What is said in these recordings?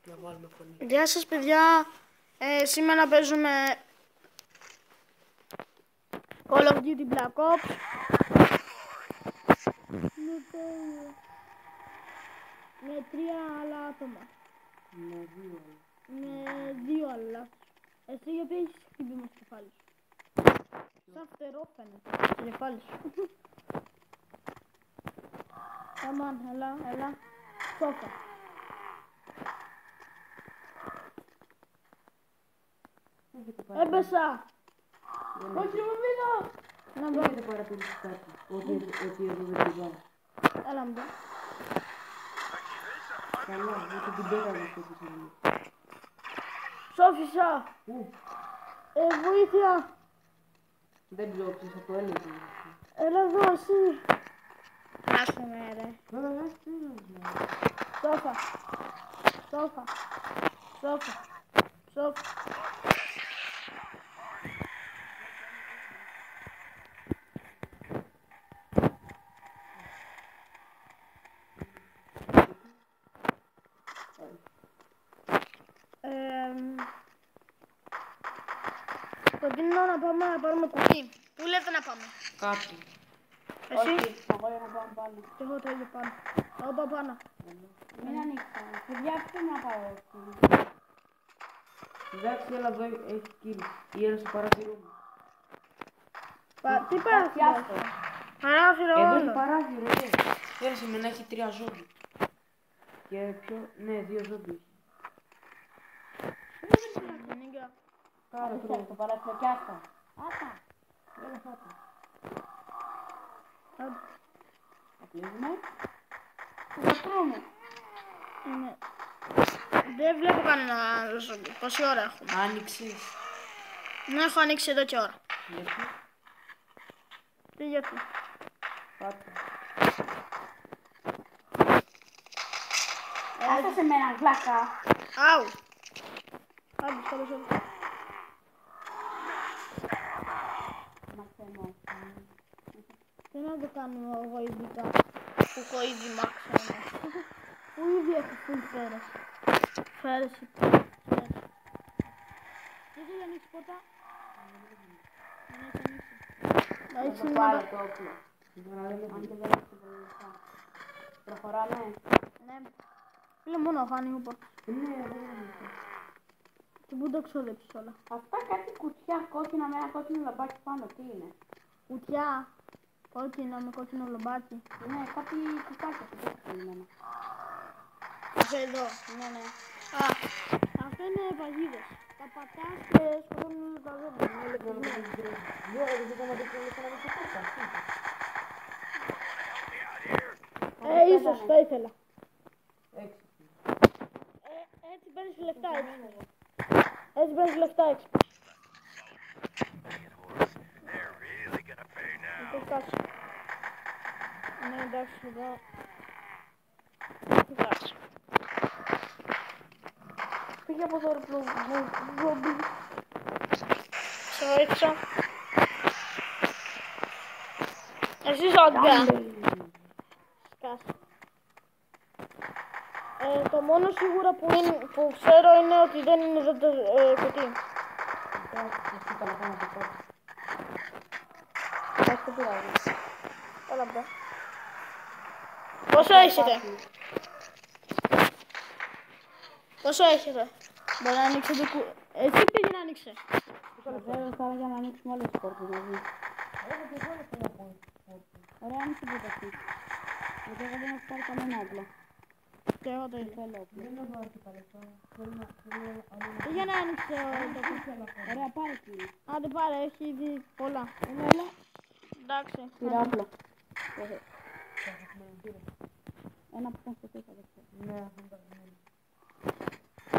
Να βάλουμε φωνή. Γεια σας παιδιά, σήμερα παίζουμε Call of Duty Black Ops με 3 άλλα άτομα. Με 2 άλλα. Εσύ γιατί έχεις χτυπήσει στο κεφάλι σου. Σαν φτερό φαίνεται στο κεφάλι σου. Αμάν, έλα. Σόφα. Έπεσα. Όχι μου μείνω. Να μπω. Δεν παρατηρήσεις κάτι. Ότι εδώ δεν την πάω. Έλα μου. Καλά, ότι την πέταγα αυτό που σημαίνει. Σόφισα. Πού? Βοήθεια. Δεν ψόξεις, θα το έλεγε. Έλα εδώ εσύ. Άσε με ρε. Σόφα. Προτείνω να πάμε να πάρουμε κουτί. Πού λέτε να πάμε? Κάτω. Εσύ? Εγώ για να πάω πάνω. Και εγώ το ίδιο πάνω. Εγώ πάω πάνω. Μην ανοίξω. Παιδιά, αυτό να πάω. Εντάξει, έλα εδώ, έχει κύριο. Ή έλα στο παράθυρο μου. Τι παράθυρο? Παράθυρο Εδώ όλο. είναι παράθυρο, Έλα σε μένα έχει 3 ζόμπι. Και ποιο? Ναι, 2 ζόμπι. Κάτω τρώω το παράθυρο κι αυτά. Άτα. Έλα φάτε. Θα κλείσουμε. Θα τρώμε. Δεν βλέπω κανένα άλλο ζόμπι. Πόση ώρα έχουμε? Άνοιξες. Ναι, έχω ανοίξει εδώ και ώρα. Γιατί? Τι γιατί? Πάτε. Άσε σε μένα γλάκα. Αου. Άντε, στο ζόμπι. Μαθαίνω. Τι να το κάνουμε εγώ ειδικά που έχω ήδη μάξαμε. Που ήδη έχω full φέρες. Φέρες. Δεν έχει ανοίξει πόρτα. Δεν έχει ανοίξει. Να Θα έχεις το πάρω το όπλο. Αν και δεν έχει τίποτα λεφτά. Προχωράμε. Ναι. Φίλε μόνο έχω ανοίγω πόρτα. Ναι, εγώ δεν είμαι. Και πού το ξόδεψες όλα. Αυτά κάτι κουτιά κόκκινα με ένα κόκκινο λαμπάκι πάνω. Τι είναι? Κουτιά. Κόκκινα με κόκκινο λομπάκι. Ναι, κάτι κουτάκια που δεν είναι. Αυτό εδώ. Ναι. Α, αυτό είναι παγίδες. Τα πατάς και σκοτώνουν όλα τα ζώα. Είναι ηλεκτρισμένα. Ίσως το ήθελα. Έτσι παίρνεις λεφτά έξω. Έτσι παίρνεις λεφτά έξω. Ναι, εντάξει, εδώ. Εντάξει. Πήγε από το ζόμπι. Σε βοήθησα. Εσύ ζόμπια. Σκάσε. Το μόνο σίγουρα που ξέρω είναι ότι δεν είναι εδώ το κουτί. Εντάξει, το πειράζει. Έλα μπρε. Πόσο έχετε? Πόσο έχετε? Μπορεί να ανοίξετε εσύ πήγε να ανοίξε. Βέβαια θα έλεγα να ανοίξουμε όλες τις πόρτες μαζί. Ωραία, άνοιξε την αυτή. Γιατί εγώ δεν έχω πάρει κανένα όπλο. Και εγώ το ίδιο. Θέλω όπλο. Για να άνοιξε το κουτί. Ωραία, πάρε εκεί. Άντε πάρε, έχει ήδη πολλά. Έλα. Εντάξει. Πήρα όπλο. Ένα που ήταν στο τέτοιο θα δεχτώ. Ναι, αυτό είναι παραδείγμα.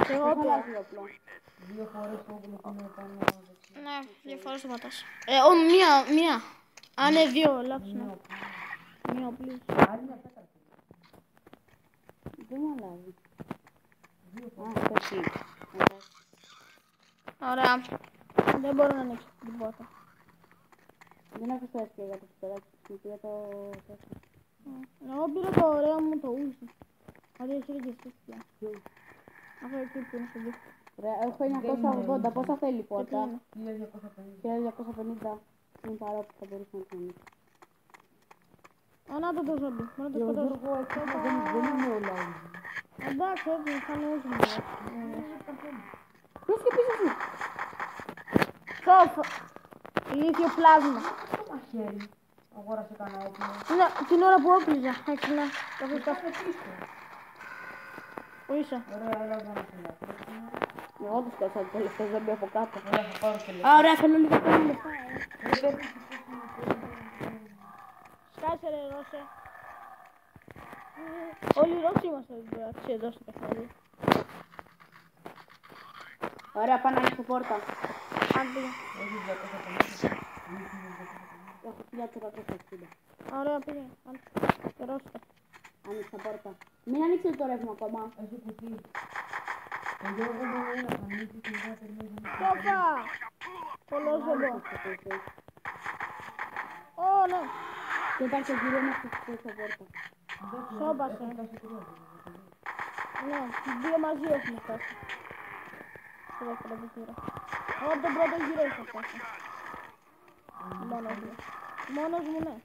Και εγώ Έχω το. αλλάζει όπλο. 2 φορές το όπλο που είναι πάνω δεξιά. Ναι, 2 φορές το πατάς. Μία. Α, ναι, 2, λάθος, ναι. Μία οπλή. Άλλη μια πέτρα. Δεν μου αλλάζει. Α, το εκεί. Ωραία. Δεν μπορώ να ανοίξω την πόρτα. Δεν έχω θέσει για το φτεράκι. Πήρα το... Εγώ πήρα το ωραίο μου το ούζι. Δηλαδή έχει ρεγιστρήσει. Αυτό εκεί που είναι στο δίκτυο. Ρε, έχω 980. Πόσα θέλει η πόρτα? είναι? 1250. Είναι παρόπου, θα μπορούσε να κάνει. Να το ζόμπι. Μόνο το σκοτώσω. Δεν είναι όλα. Εντάξει, έτσι θα είναι ούσιμο. Ποιος και πίσω σου? Σοφ. Ηλίθιο πλάσμα. Το μαχαίρι. Αγόρασε κανένα όπλο. Την ώρα που όπλιζα. Έτσι να. Το έχω σκάσει. Πού είσαι? Ωραία, έλα εδώ να φυλάξω. Εγώ τους σκάσα το τελευταίο ζόμπι από κάτω. Ωραία, θα πάρω και λεφτά. Α, ωραία, θέλω λίγο πολύ λεφτά. Σκάσε ρε Ρώσε. Όλοι οι Ρώσοι είμαστε εδώ στο παιχνίδι. Ωραία, πάνε να ανοίξω πόρτα. Αν πήγα. Έχω 1460. Ωραία, πήγε. Και Ρώσε. Άνοιξα πόρτα. Μην ανοίξετε το ρεύμα ακόμα. Έχει κουτί. Εγώ δεν μπορώ να ανοίξει την κάθε μέρα. Σοφά! Πολλό ζεμπό. Ω, ναι. Και υπάρχει ο γύρω να χτυπήσω πόρτα. Σώπασε. Ναι, δύο μαζί έχουμε φτάσει. Στο δεύτερο γύρο. Εγώ από τον πρώτο γύρο είχα φτάσει. Μόνος μου. Μόνος μου, ναι.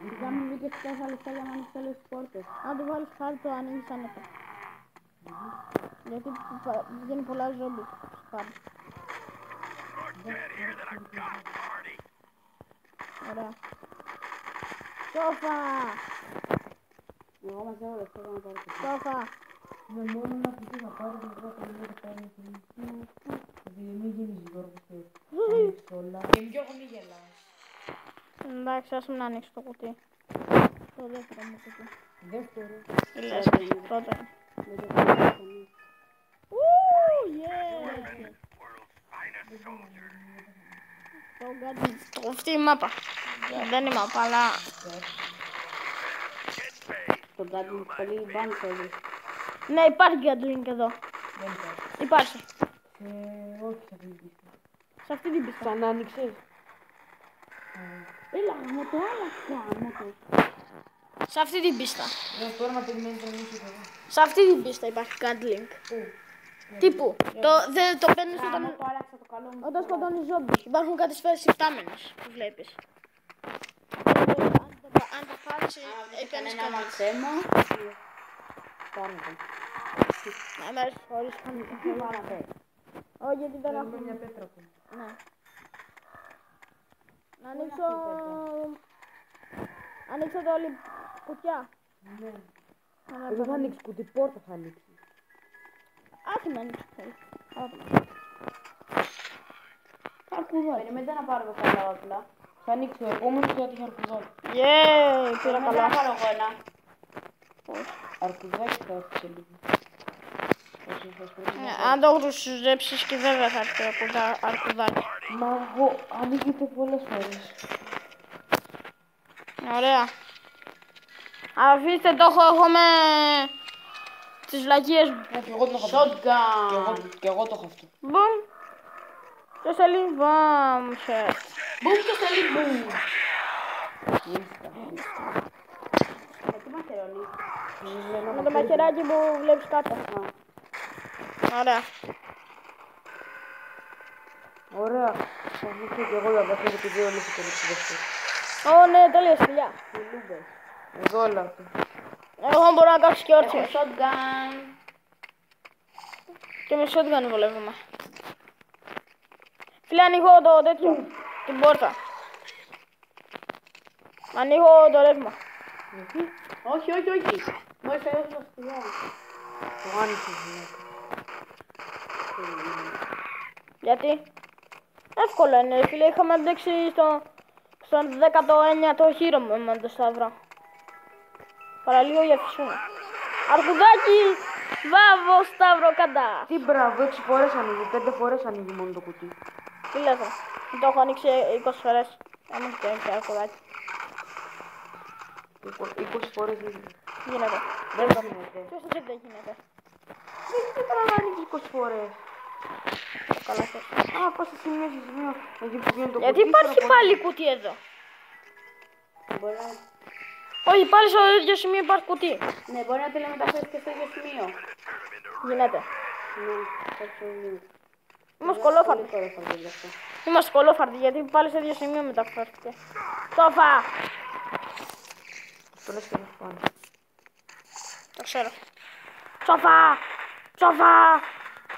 Ειδικά μου βγήκε τόσα λεφτά για να ανοίξει όλες τις πόρτες. Αν του βάλεις χάρη το ανοίγεις άνετα. Γιατί βγαίνει πολλά ζόμπι. Σπάρει. Ωραία. Σόφα! Εγώ μαζεύω λεφτά για να πάρω το Σόφα! Με μόνο να κουτί θα πάρω και εγώ θα λίγο θα πάρω και μην γίνεις Γιώργος και ανοίξεις όλα. Και πιο έχω μη γελάς. Εντάξει, άσε με να ανοίξω το κουτί. Το δεύτερο μου κουτί. Δεύτερο. Λες, πρώτο είναι. Αυτή η μάπα. Δεν είναι μάπα, αλλά... Το Gatling πολύ μπαν θέλει. Ναι, υπάρχει Gatling εδώ. Δεν υπάρχει. Υπάρχει. Όχι σε αυτή την πίστα. Σε αυτή την πίστα. Σαν άνοιξες. Έλα, μου το άλλαξα, μου το. Σε αυτή την πίστα. Τώρα να περιμένεις να ανοίξεις εδώ. Σε αυτή την πίστα υπάρχει Gatling. Τύπου. Το παίρνεις Το άλλαξα το καλό μου. όταν σκοτώνεις ζόμπι. Υπάρχουν κάτι σφαίρες υφτάμενες που βλέπεις. Αν τα πάρεις, έπαιρνες Ένα κάτι. μαξέμο. Πάρε το. Να μέρες χωρίς καμία. Όχι, γιατί δεν Θέλουμε έχουμε. μια πέτρα που. Ναι. Να ανοίξω... Ανοίξω το όλη κουτιά. Ναι. Να Δεν θα ανοίξει κουτί, πόρτα θα ανοίξει. Άχι να ανοίξω το όλη. Αρκουδάκι. Περιμένετε να πάρουμε καλά όπλα. Θα ανοίξει ο επόμενος γιατί έχει αρκουδάκι. Yay, πήρα Να καλά. πάρω εγώ ένα. Αρκουδάκι θα έρθει σε λίγο. Αν το γρουσουζέψεις και βέβαια θα έρθει αρκουδάκι. Μα εγώ ανοίγεται πολλές φορές. Ωραία. Αφήστε το έχω με τις βλακίες μου. Και εγώ το έχω αυτό. Shotgun. Και εγώ το έχω αυτό. Μπουμ. Και σε λίγο μπαμ. Μπουμ και σε λίγο. Τι μαχαιρώνει. Με το μαχαιράκι που βλέπεις κάτω. Ωραία. Ωραία. Θα ανοίξω και εγώ για να έχω και δύο όλες τις δεύτερες. Ω ναι, τέλεια φιλιά. Εδώ όλα αυτά. Εγώ μπορώ να κάτσω και Έχω όρθιος. shotgun. Και με shotgun βολεύουμε. Φίλε, ανοίγω το τέτοιο. Την πόρτα. Ανοίγω το ρεύμα. Όχι, όχι, όχι. Μόλις θα έδωσα σκουλιά. Το άνοιξες. Γιατί? Εύκολο είναι, φίλε. Είχαμε αντέξει στον 19ο χείρο με το σταυρό. Παραλίγο για φυσούνα. Αρκουδάκι, βάβο, σταύρο, κατά. Τι μπράβο, 6 φορές ανοίγει, 5 φορές ανοίγει μόνο το κουτί. Τι λες, το έχω ανοίξει 20 φορές. Άμα και έχει αρκουδάκι. 20 φορές γίνεται. Γίνεται. Δεν γίνεται. Ποιος το δεν γίνεται. Δεν θέλω να ανοίξει 20 φορές. Καλά θες. Α, πας σε σημείο, εκεί που βγαίνει το Γιατί κουτί, υπάρχει τώρα πάλι κουτί εδώ. Μπορεί να... Όχι, πάλι στο ίδιο σημείο υπάρχει κουτί. Ναι, μπορεί να τηλεμεταφέρεις και στο ίδιο σημείο. Γίνεται. Ναι, κάποιο είναι. Είμαστε κολόφαρδοι. Πολύ κολόφαρδοι γι' αυτό. Είμαστε κολόφαρδοι γιατί πάλι στο ίδιο σημείο μεταφέρθηκε. Σόφα! Το λες και να πάνω. Το ξέρω. Σόφα! Σόφα!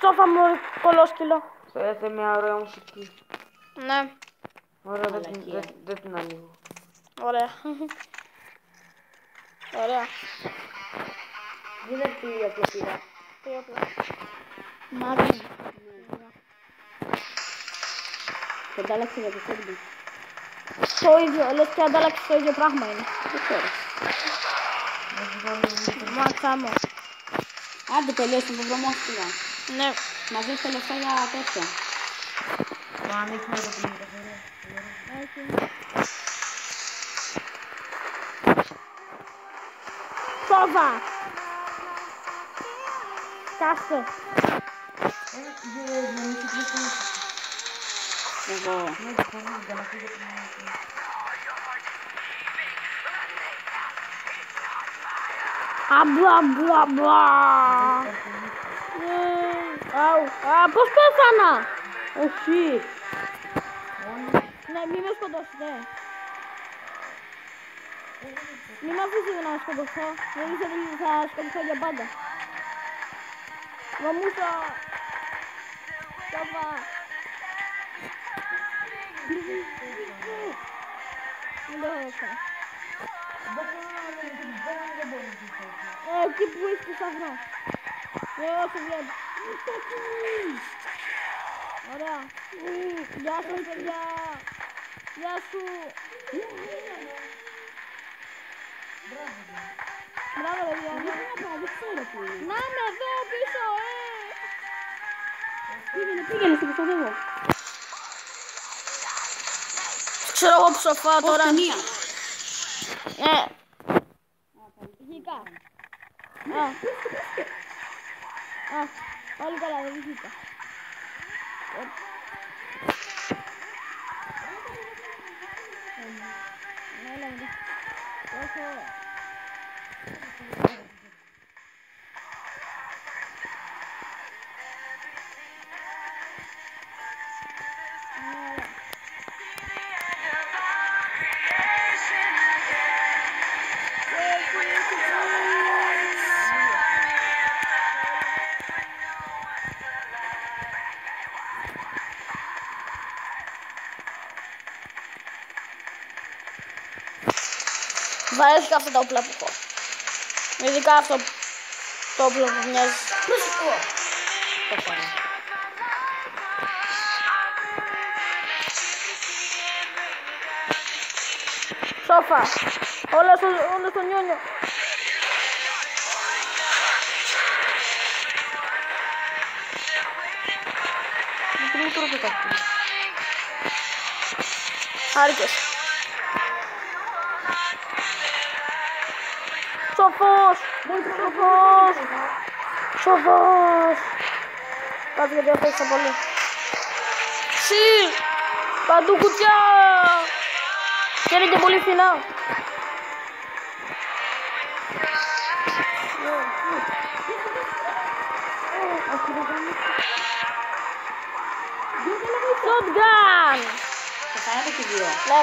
Σόφα μου, κολόσκυλο. Θέλετε μια ωραία μουσική. Ναι, Ωραία, Μαλακία. δεν την ανοίγω. ωραία. Ωραία. Δείτε τι όπλο πήρα. Τι όπλο. Μάγνη. Και αντάλλαξε για το σέρμπι. Το ίδιο, λες και αντάλλαξη το ίδιο πράγμα είναι. Δεν ξέρω. Μάτσα μου. Άντε τελείωσε το βρωμόστιγα. Ναι. Μαζί τα λεφτά για τέτοια. Το ανοίξουμε το πλήρω. Έτσι. Σόβα! Κάστε. Εγώ. Αμπλαμπλαμπλα. Αου. Πώς πέθανα. Όχι. Ναι, μη με σκοτώσεις, ναι. Μη με αφήσεις να σκοτωθώ. Δεν είσαι ότι θα σκοτωθώ για πάντα. Βαμούσα. Σόβα. Δεν το έχω δεχτεί. Εκεί που είσαι στο σταθμό. Όσο βλέπω. Ωραία. Γεια σας παιδιά. Γεια σου. Μπράβο παιδιά. Να είμαι εδώ πίσω. Πήγαινε, σε προστατεύω. Ξέρω εγώ που σοφά τώρα. Ταινία. Βγήκα. Πάλι καλά, δεν βγήκα. Βαρέθηκα αυτά τα όπλα που έχω. Ειδικά αυτό το όπλο που μοιάζει. Το πάρω. Σόφα. Όλα στο νιόνιο. Δεν τρώω το καυτή. Χάρηκες. Σοφός. Σοφός. Σοφός. Κάτσε γιατί έφταξα πολύ. Σι. Παντού κουτιά. Και είναι και πολύ φθηνά. Shotgun. Θα κάνετε και δύο. Ναι.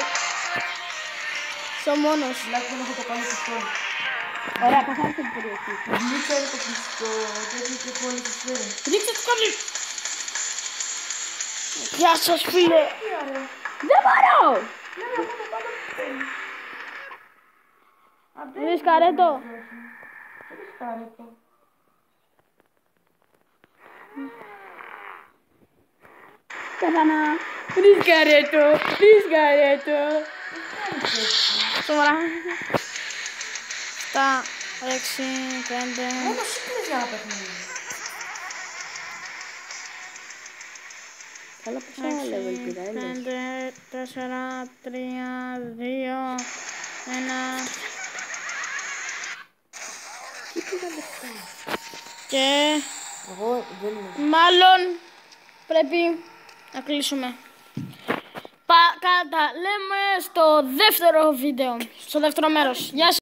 Είσαι ο μόνος. Τουλάχιστον έχω το καλό πιστόλι. Ωραία, καθάρισε την περιοχή. Μην ξέρει το πιστόλι, τέτοιο και πολύ πιστόλι. Ρίξε το κόλλι. Γεια σας φίλε. Δεν μπορώ. Βρεις καρέτο. Κάρετο. Καθάνα. Βρεις καρέτο. Βρεις καρέτο. Σοβαρά. 7, 6, 5. Μόνο σύγκλες για ένα παιχνίδι. Καλά πόσα level πήρα, έλες. 5, 4, 3, 2, 1. Τι πήγα λεφτά. Και Εγώ δεν είμαι. μάλλον πρέπει να κλείσουμε. Λέμε στο δεύτερο βίντεο, στο δεύτερο μέρος. Γεια σας.